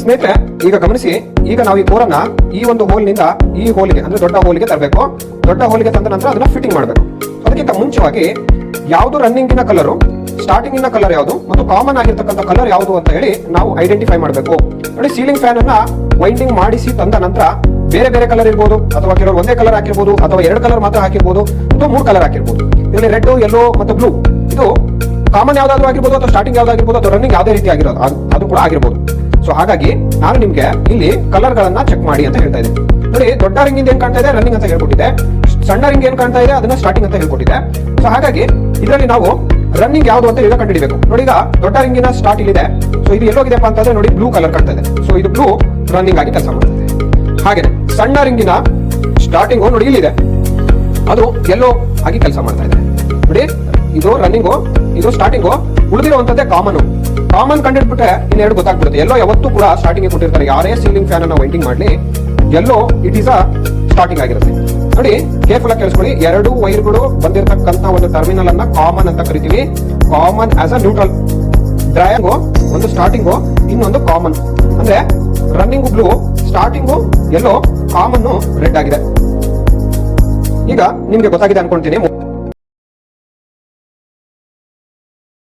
ಸ್ನೇಹಿತರೆ, ಈಗ ಗಮನಿಸಿ, ಈಗ ನಾವು ಈ ಕೋರನ್ನ ಈ ಒಂದು ಹೋಲ್ನಿಂದ ಈ ಹೋಲಿಗೆ ಅಂದ್ರೆ ದೊಡ್ಡ ಹೋಲಿಗೆ ತರಬೇಕು. ದೊಡ್ಡ ಹೋಲಿಗೆ ತಂದ ನಂತರ ಅದನ್ನ ಫಿಟ್ಟಿಂಗ್ ಮಾಡಬೇಕು. ಅದಕ್ಕಿಂತ ಮುಂಚೆವಾಗಿ ಯಾವುದು ರನ್ನಿಂಗಿನ ಕಲರು, ಸ್ಟಾರ್ಟಿಂಗ್ ಇನ ಕಲರ್ ಯಾವುದು ಮತ್ತು ಕಾಮನ್ ಆಗಿರ್ತಕ್ಕಂಥ ಕಲರ್ ಯಾವುದು ಅಂತ ಹೇಳಿ ನಾವು ಐಡೆಂಟಿಫೈ ಮಾಡಬೇಕು. ನೋಡಿ, ಸೀಲಿಂಗ್ ಫ್ಯಾನ್ ಅನ್ನ ವೈಂಡಿಂಗ್ ಮಾಡಿಸಿ ತಂದ ನಂತರ ಬೇರೆ ಬೇರೆ ಕಲರ್ ಇರ್ಬೋದು, ಅಥವಾ ಕೆಲವರು ಒಂದೇ ಕಲರ್ ಹಾಕಿರ್ಬೋದು, ಅಥವಾ 2 ಕಲರ್ ಮಾತ್ರ ಹಾಕಿರ್ಬೋದು, ಅಥವಾ 3 ಕಲರ್ ಹಾಕಿರ್ಬೋದು. ಇದರಲ್ಲಿ ರೆಡ್, ಯೆಲ್ಲೋ ಮತ್ತು ಬ್ಲೂ ಇದು ಕಾಮನ್ ಯಾವ್ದಾದ್ರು ಆಗಿರ್ಬೋದು, ಅಥವಾ ಸ್ಟಾರ್ಟಿಂಗ್ ಯಾವ್ದಾಗಿರ್ಬೋದು, ಅಥವಾ ರನ್ನಿಂಗ್ ಯಾವುದೇ ರೀತಿ ಆಗಿರೋದು ಅದು ಕೂಡ ಆಗಿರ್ಬೋದು. ಸೊ ಹಾಗಾಗಿ ನಾನು ನಿಮ್ಗೆ ಇಲ್ಲಿ ಕಲರ್ ಗಳನ್ನ ಚೆಕ್ ಮಾಡಿ ಅಂತ ಹೇಳ್ತಾ ಇದ್ದೀನಿ. ನೋಡಿ, ದೊಡ್ಡ ರಿಂಗ್ ಇಂದ ಏನ್ ಕಾಣ್ತಾ ಇದೆ ರನ್ನಿಂಗ್ ಅಂತ ಹೇಳ್ಕೊಟ್ಟಿದೆ, ಸಣ್ಣ ರಿಂಗ್ ಏನ್ ಕಾಣ್ತಾ ಇದೆ ಅದನ್ನ ಸ್ಟಾರ್ಟಿಂಗ್ ಅಂತ ಹೇಳ್ಕೊಟ್ಟಿದೆ. ಸೊ ಹಾಗಾಗಿ ಇದರಲ್ಲಿ ನಾವು ರನ್ನಿಂಗ್ ಯಾವುದು ಅಂತ ಈಗ ಕಂಡುಹಿಡಿಬೇಕು. ನೋಡಿ, ಈಗ ದೊಡ್ಡ ರಿಂಗಿನ ಸ್ಟಾರ್ಟ್ ಇಲ್ಲಿದೆ. ಸೊ ಇದು ಎಲ್ಲೋಗಿದೆಪ್ಪ ಅಂತಂದ್ರೆ ನೋಡಿ, ಬ್ಲೂ ಕಲರ್ ಕಾಣ್ತಾ ಇದೆ. ಸೊ ಇದು ಬ್ಲೂ ರನ್ನಿಂಗ್ ಆಗಿ ಕೆಲಸ ಮಾಡ್ತಾ ಇದೆ. ಹಾಗೆ ಸಣ್ಣ ರಿಂಗಿನ ಸ್ಟಾರ್ಟಿಂಗು ನೋಡಿ ಇಲ್ಲಿದೆ, ಅದು ಎಲ್ಲೋ ಆಗಿ ಕೆಲಸ ಮಾಡ್ತಾ ಇದೆ. ನೋಡಿ, ಇದು ರನ್ನಿಂಗು, ಇದು ಸ್ಟಾರ್ಟಿಂಗು, ಉಳಿದಿರುವಂತದ್ದೇ ಕಾಮನ್ ಕಂಡಿಡ್ಬಿಟ್ರೆ ಇನ್ನೆರಡು ಗೊತ್ತಾಗ್ಬಿಡುತ್ತೆ. ಎಲ್ಲೋ ಯಾವತ್ತೂ ಕೂಡ ಸ್ಟಾರ್ಟಿಂಗ್ ಕೊಟ್ಟಿರ್ತಾರೆ. ಯಾರೇ ಸೀಲಿಂಗ್ ಫ್ಯಾನ್ ಅನ್ನ ವೈಂಡಿಂಗ್ ಮಾಡ್ಲಿ, ಎಲ್ಲೋ ಇಟ್ ಈಸ್ ಅ ಸ್ಟಾರ್ಟಿಂಗ್ ಆಗಿರುತ್ತೆ. ನೋಡಿ, ಕೇರ್ಫುಲ್ ಆಗಿ ಕೇಳಿಸ್ಕೊಳ್ಳಿ. 2 ವೈರ್ಗಳು ಬಂದಿರತಕ್ಕಂತ ಒಂದು ಟರ್ಮಿನಲ್ ಅನ್ನ ಕಾಮನ್ ಅಂತ ಕರಿತೀವಿ. Common as a neutral. ಡ್ರೈಯಾಂಗು ಒಂದು ಸ್ಟಾರ್ಟಿಂಗು, ಇನ್ನೊಂದು ಕಾಮನ್. ಅಂದ್ರೆ running blue, starting yellow, common red ಆಗಿದೆ. ಈಗ ನಿಮ್ಗೆ ಗೊತ್ತಾಗಿದೆ ಅನ್ಕೊಂತೀನಿ.